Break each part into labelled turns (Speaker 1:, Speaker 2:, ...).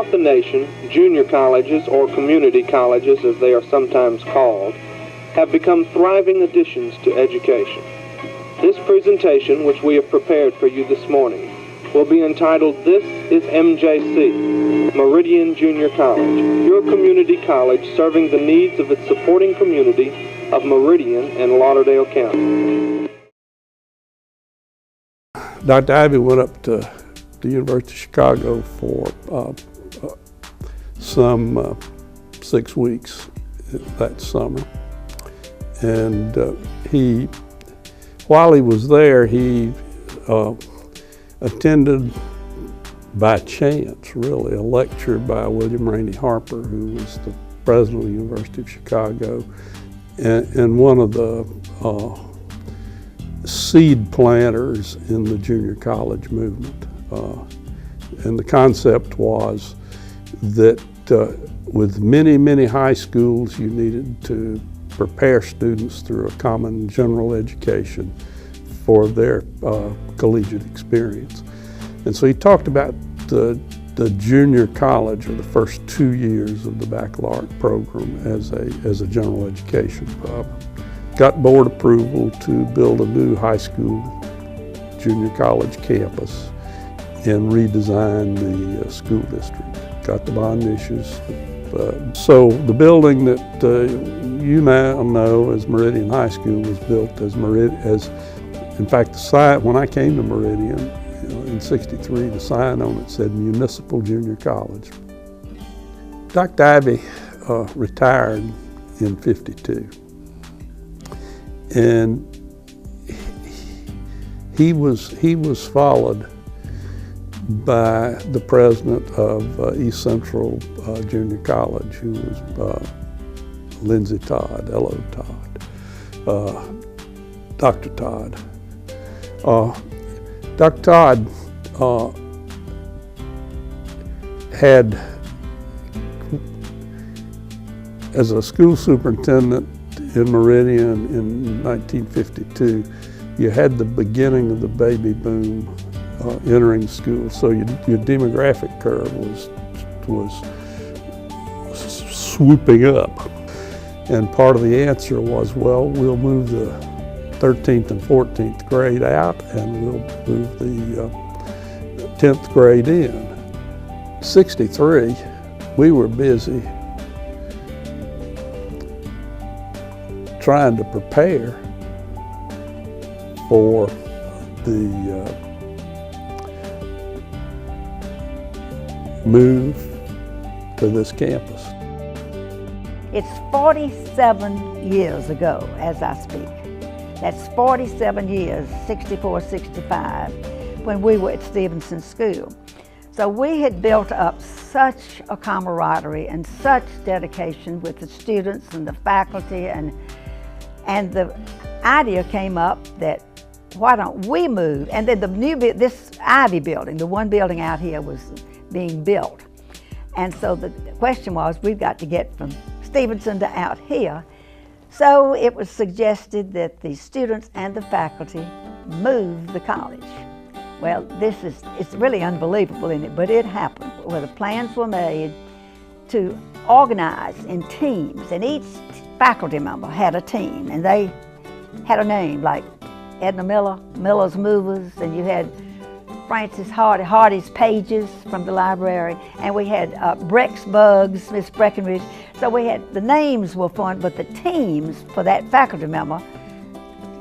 Speaker 1: Throughout the nation, junior colleges, or community colleges as they are sometimes called, have become thriving additions to education. This presentation, which we have prepared for you this morning, will be entitled This is MJC, Meridian Junior College, your community college serving the needs of its supporting community of Meridian and Lauderdale County.
Speaker 2: Dr. Ivy went up to the University of Chicago for some 6 weeks that summer. And while he was there, he attended by chance, really, a lecture by William Rainey Harper, who was the president of the University of Chicago, and one of the seed planters in the junior college movement. And the concept was that with many, many high schools, you needed to prepare students through a common general education for their collegiate experience. And so he talked about the junior college, or the first 2 years of the baccalaureate program, as a general education program. Got board approval to build a new high school junior college campus and redesign the school district. Got the bond issues. So the building that you now know as Meridian High School was built in fact, the sign, when I came to Meridian in '63, the sign on it said Municipal Junior College. Dr. Ivy retired in '52. And he was followed by the president of East Central Junior College, who was Lindsay Todd, L.O. Todd, Dr. Todd. Dr. Todd had, as a school superintendent in Meridian in 1952, you had the beginning of the baby boom entering school, so your demographic curve was swooping up. And part of the answer was, well, we'll move the 13th and 14th grade out, and we'll move the 10th grade in. '63, we were busy trying to prepare for the move to this campus.
Speaker 3: It's 47 years ago as I speak. That's 47 years, 64, 65, when we were at Stevenson School. So we had built up such a camaraderie and such dedication with the students and the faculty, and the idea came up that why don't we move? And then this Ivy building, the one building out here, was being built. And so the question was, we've got to get from Stevenson to out here. So it was suggested that the students and the faculty move the college. Well, it's really unbelievable, isn't it? But it happened, where the plans were made to organize in teams, and each faculty member had a team, and they had a name, like Edna Miller, Miller's Movers, and you had Francis Hardy's Pages from the library, and we had Breck's Bugs, Miss Breckenridge. So we had, the names were fun, but the teams for that faculty member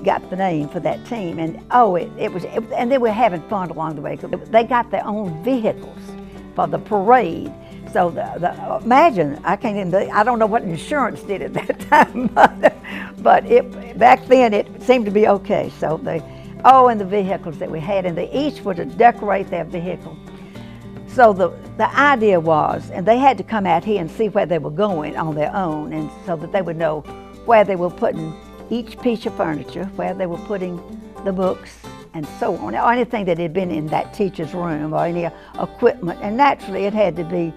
Speaker 3: got the name for that team. And and they were having fun along the way. They got their own vehicles for the parade. So imagine, I don't know what insurance did at that time, but back then it seemed to be okay. So and the vehicles that we had, and they each were to decorate their vehicle. So the idea was, and they had to come out here and see where they were going on their own, and so that they would know where they were putting each piece of furniture, where they were putting the books, and so on, or anything that had been in that teacher's room, or any equipment. And naturally it had to be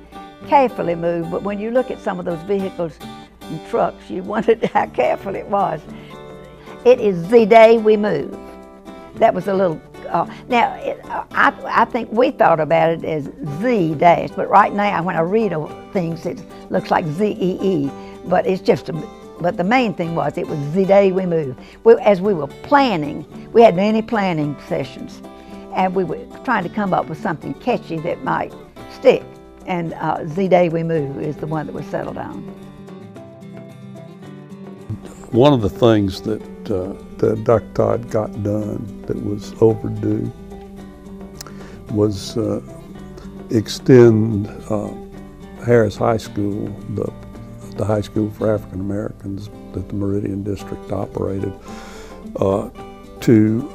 Speaker 3: carefully moved, but when you look at some of those vehicles and trucks, you wondered how careful it was. It is the day we move. That was a little I think we thought about it as Z dash, but right now when I read things, it looks like ZEE, but it's just but the main thing was it was the day we moved. As we were planning, we had many planning sessions, and we were trying to come up with something catchy that might stick, and the day we moved is the one that was settled on.
Speaker 2: One of the things that Dr. Todd got done that was overdue was extend Harris High School, the high school for African Americans that the Meridian District operated, to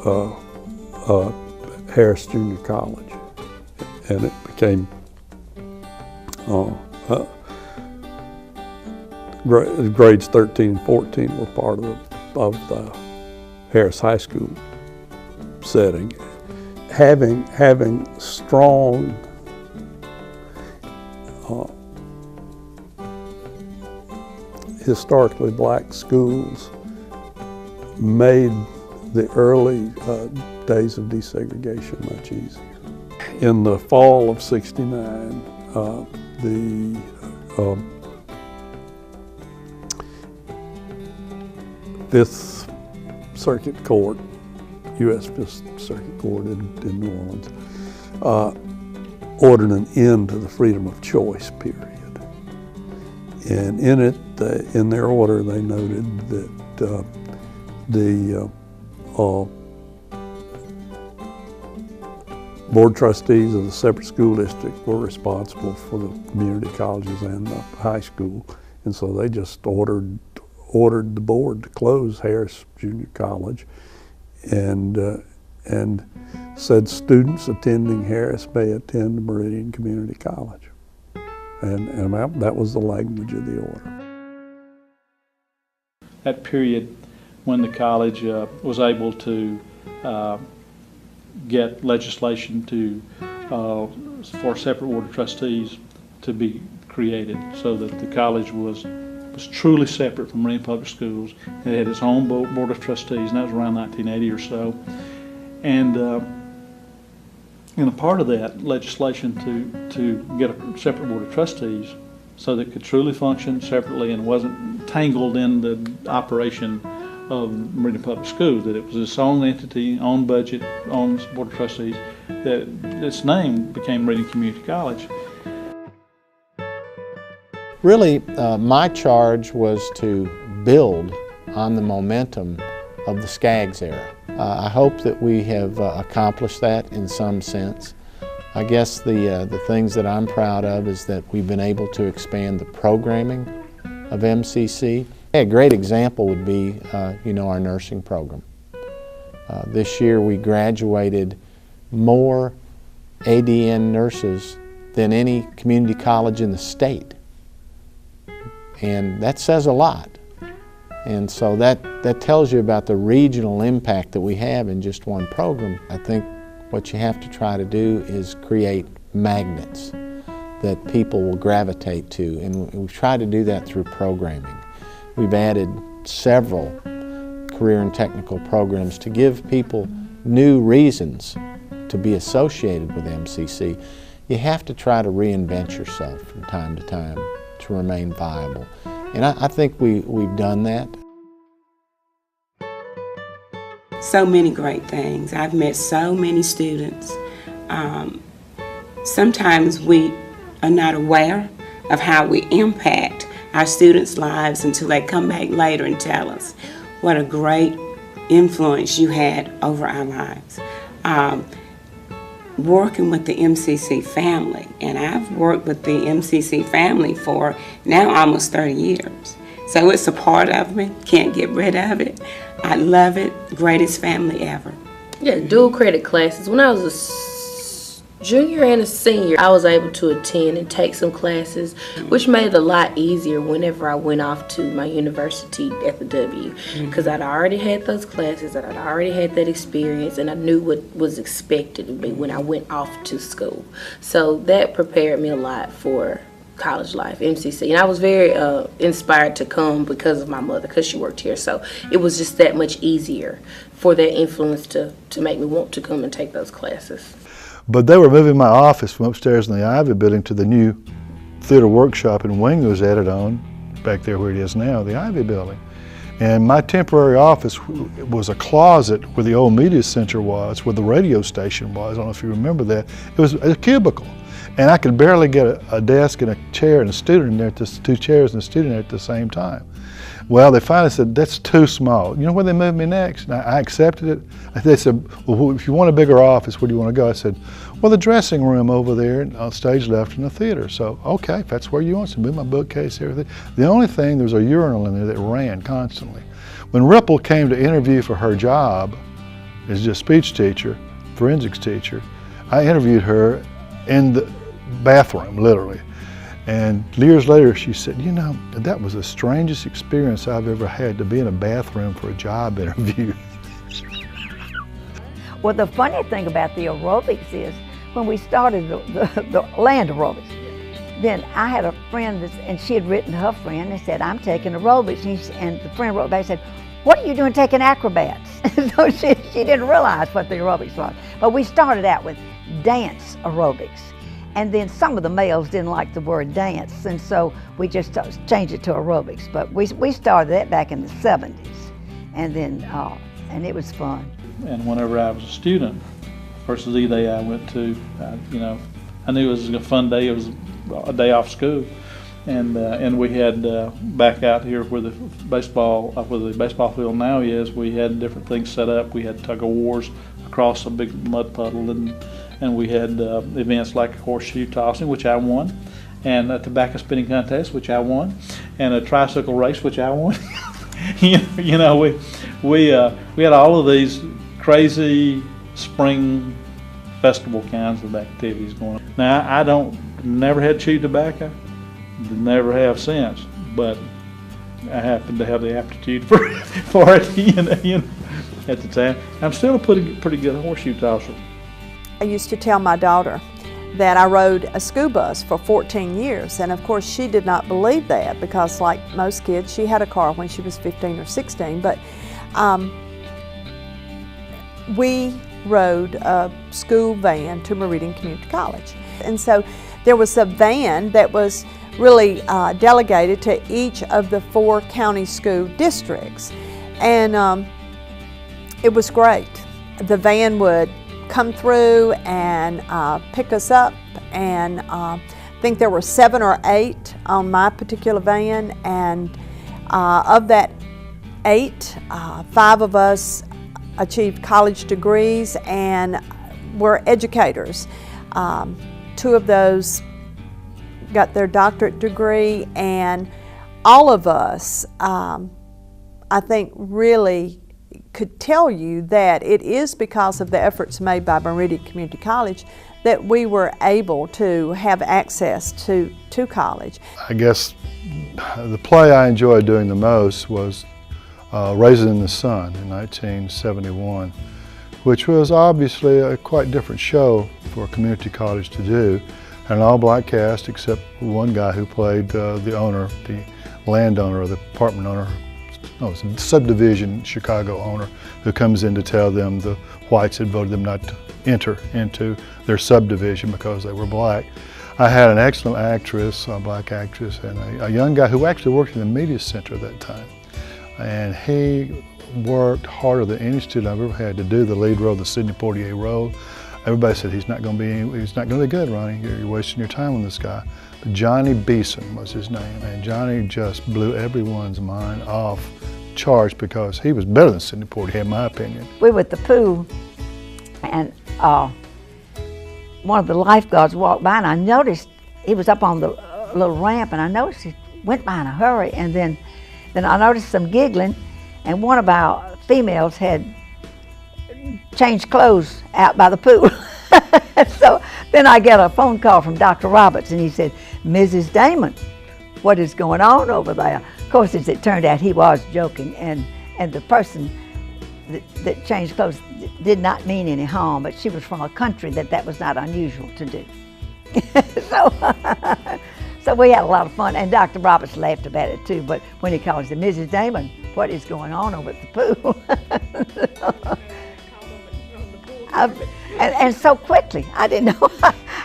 Speaker 2: Harris Junior College, and it became grades 13 and 14 were part of the Harris High School setting. Having strong historically black schools made the early days of desegregation much easier. In the fall of '69, the Fifth Circuit Court, U.S. Fifth Circuit Court in New Orleans, ordered an end to the freedom of choice period. And in it, in their order, they noted that the board trustees of the separate school district were responsible for the community colleges and the high school, and so they just ordered the board to close Harris Junior College, and said students attending Harris may attend Meridian Community College, and that was the language of the order.
Speaker 4: That period when the college was able to get legislation for separate board of trustees to be created, so that the college was truly separate from Meridian Public Schools. It had its own board of trustees, and that was around 1980 or so. And a part of that legislation to get a separate board of trustees so that it could truly function separately and wasn't tangled in the operation of Meridian Public Schools, that it was its own entity, own budget, own board of trustees, that its name became Meridian Community College.
Speaker 5: Really, my charge was to build on the momentum of the Skaggs era. I hope that we have accomplished that in some sense. I guess the things that I'm proud of is that we've been able to expand the programming of MCC. A great example would be, our nursing program. This year we graduated more ADN nurses than any community college in the state. And that says a lot. And so that tells you about the regional impact that we have in just one program. I think what you have to try to do is create magnets that people will gravitate to, and we try to do that through programming. We've added several career and technical programs to give people new reasons to be associated with MCC. You have to try to reinvent yourself from time to time to remain viable. And I think we've done that.
Speaker 6: So many great things. I've met so many students. Sometimes we are not aware of how we impact our students' lives until they come back later and tell us what a great influence you had over our lives. Working with the MCC family, and I've worked with the MCC family for now almost 30 years. So it's a part of me, can't get rid of it. I love it, greatest family ever.
Speaker 7: Yeah, dual credit classes. When I was a junior and a senior, I was able to attend and take some classes, which made it a lot easier whenever I went off to my university at the W, because I'd already had those classes, and I'd already had that experience, and I knew what was expected of me when I went off to school. So that prepared me a lot for college life, MCC. And I was very inspired to come because of my mother, because she worked here. So it was just that much easier for that influence to make me want to come and take those classes.
Speaker 8: But they were moving my office from upstairs in the Ivy building to the new theater workshop, and wing was added on back there where it is now, the Ivy building. And my temporary office was a closet where the old media center was, where the radio station was. I don't know if you remember that. It was a cubicle. And I could barely get a desk and a chair and a student in there, two chairs and a student there at the same time. Well, they finally said, that's too small. You know where they moved me next? And I accepted it. They said, well, if you want a bigger office, where do you want to go? I said, well, the dressing room over there on stage left in the theater. So, okay, if that's where you want to move my bookcase, everything. The only thing, there was a urinal in there that ran constantly. When Ripple came to interview for her job as a speech teacher, forensics teacher, I interviewed her in the bathroom, literally. And years later, she said, you know, that was the strangest experience I've ever had, to be in a bathroom for a job interview.
Speaker 3: Well, the funny thing about the aerobics is, when we started the land aerobics, then I had a friend, and she had written to her friend and said, I'm taking aerobics. And the friend wrote back and said, what are you doing taking acrobats? So she didn't realize what the aerobics was. But we started out with dance aerobics. And then some of the males didn't like the word dance, and so we just changed it to aerobics. But we started that back in the 70s, and then and it was fun.
Speaker 4: And whenever I was a student, first Z Day I went to, you know, I knew it was a fun day. It was a day off school, and we had back out here where the baseball field now is. We had different things set up. We had tug of wars across a big mud puddle, and we had events like horseshoe tossing, which I won, and a tobacco spinning contest, which I won, and a tricycle race, which I won. You know, we had all of these crazy spring festival kinds of activities going on. Now, never had chewed tobacco, never have since, but I happen to have the aptitude for it, you know, at the time. I'm still a pretty good horseshoe tosser.
Speaker 9: I used to tell my daughter that I rode a school bus for 14 years, and of course she did not believe that, because like most kids, she had a car when she was 15 or 16, but we rode a school van to Meridian Community College. And so there was a van that was really delegated to each of the 4 county school districts, and it was great. The van would come through and pick us up, and I think there were 7 or 8 on my particular van, and of that 8, 5 of us achieved college degrees and were educators. 2 of those got their doctorate degree, and all of us, I think, really could tell you that it is because of the efforts made by Meridian Community College that we were able to have access to college.
Speaker 8: I guess the play I enjoyed doing the most was Raisin in the Sun in 1971, which was obviously a quite different show for a community college to do. An all-black cast except one guy who played the owner, the landowner or the apartment owner. No, it's a subdivision Chicago owner who comes in to tell them the whites had voted them not to enter into their subdivision because they were black. I had an excellent actress, a black actress, and a young guy who actually worked in the media center at that time. And he worked harder than any student I've ever had to do the lead role, the Sidney Poitier role. Everybody said, he's not going to be good, Ronnie. You're wasting your time on this guy. But Johnny Beeson was his name, and Johnny just blew everyone's mind off charge because he was better than Sidney Poitier, in my opinion.
Speaker 3: We were at the pool, and one of the lifeguards walked by, and I noticed he was up on the little ramp, and I noticed he went by in a hurry, and then I noticed some giggling, and one of our females had changed clothes out by the pool. So then I get a phone call from Dr. Roberts, and he said, Mrs. Damon, what is going on over there? Of course, as it turned out, he was joking, and the person that changed clothes did not mean any harm, but she was from a country that was not unusual to do. So we had a lot of fun, and Dr. Roberts laughed about it too, but when he calls him, Mrs. Damon, what is going on over at the pool? And so quickly, I didn't know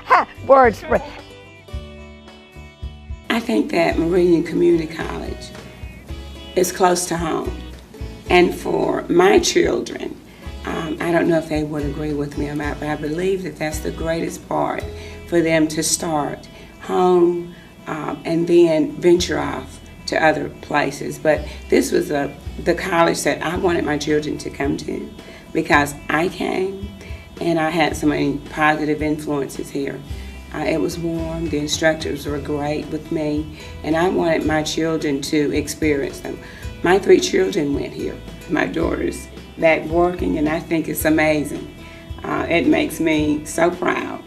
Speaker 3: how words spread.
Speaker 6: I think that Meridian Community College is close to home. And for my children, I don't know if they would agree with me or not, but I believe that that's the greatest part for them to start home and then venture off to other places. But this was the college that I wanted my children to come to because I came and I had so many positive influences here. It was warm, the instructors were great with me, and I wanted my children to experience them. My 3 children went here. My daughter's back working, and I think it's amazing. It makes me so proud,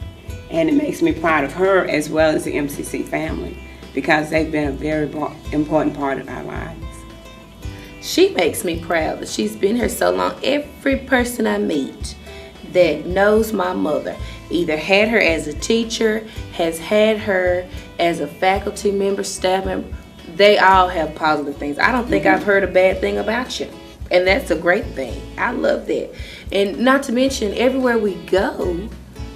Speaker 6: and it makes me proud of her as well as the MCC family, because they've been a very important part of our lives.
Speaker 7: She makes me proud that she's been here so long. Every person I meet that knows my mother either had her as a teacher, has had her as a faculty member, staff member. They all have positive things. I don't think I've heard a bad thing about you, and that's a great thing. I love that. And not to mention, everywhere we go,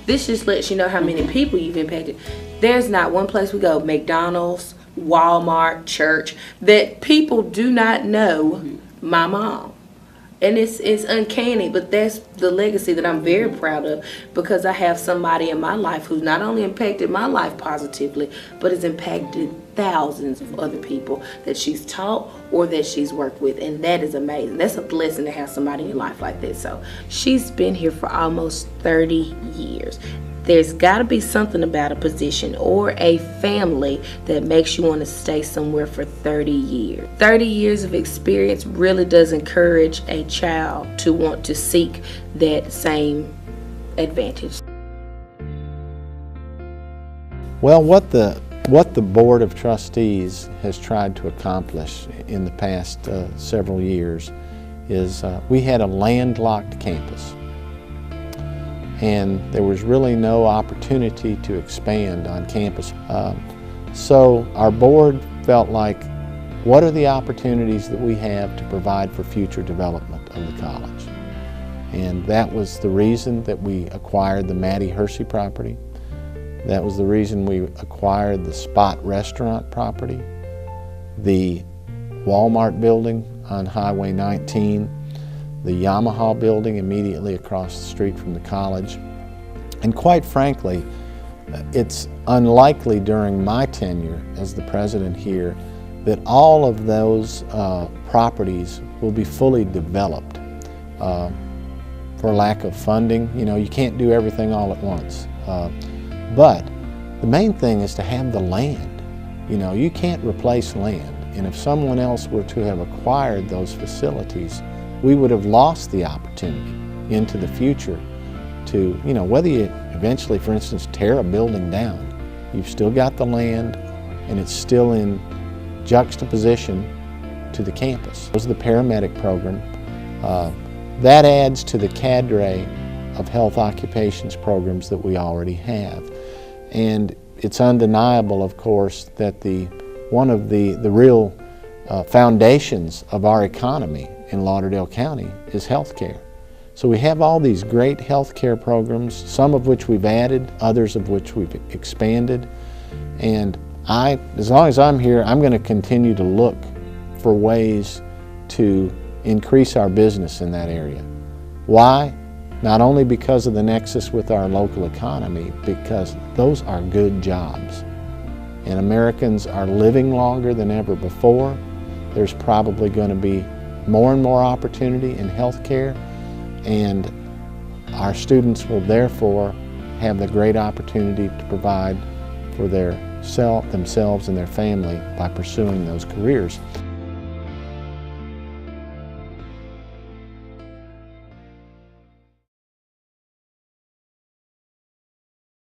Speaker 7: this just lets you know how many people you've impacted. There's not one place we go, McDonald's, Walmart, church, that people do not know my mom. And it's uncanny, but that's the legacy that I'm very proud of, because I have somebody in my life who's not only impacted my life positively, but has impacted thousands of other people that she's taught or that she's worked with, and that is amazing. That's a blessing to have somebody in your life like that. So she's been here for almost 30 years. There's got to be something about a position or a family that makes you want to stay somewhere for 30 years. 30 years of experience really does encourage a child to want to seek that same advantage.
Speaker 5: Well, what the Board of Trustees has tried to accomplish in the past several years is we had a landlocked campus. And there was really no opportunity to expand on campus. So our board felt like, what are the opportunities that we have to provide for future development of the college? And that was the reason that we acquired the Mattie Hersey property. That was the reason we acquired the Spot Restaurant property, the Walmart building on Highway 19, the Yamaha building immediately across the street from the college. And quite frankly, it's unlikely during my tenure as the president here that all of those properties will be fully developed for lack of funding. You know, you can't do everything all at once. But the main thing is to have the land. You know, you can't replace land. And if someone else were to have acquired those facilities, we would have lost the opportunity into the future to, you know, whether you eventually, for instance, tear a building down, you've still got the land and it's still in juxtaposition to the campus. There's the paramedic program. That adds to the cadre of health occupations programs that we already have. And it's undeniable, of course, that one of the real foundations of our economy in Lauderdale County is health care. So we have all these great health care programs, some of which we've added, others of which we've expanded. And as long as I'm here, I'm going to continue to look for ways to increase our business in that area. Why? Not only because of the nexus with our local economy, because those are good jobs. And Americans are living longer than ever before. There's probably going to be more and more opportunity in health care, and our students will therefore have the great opportunity to provide for themselves and their family by pursuing those careers.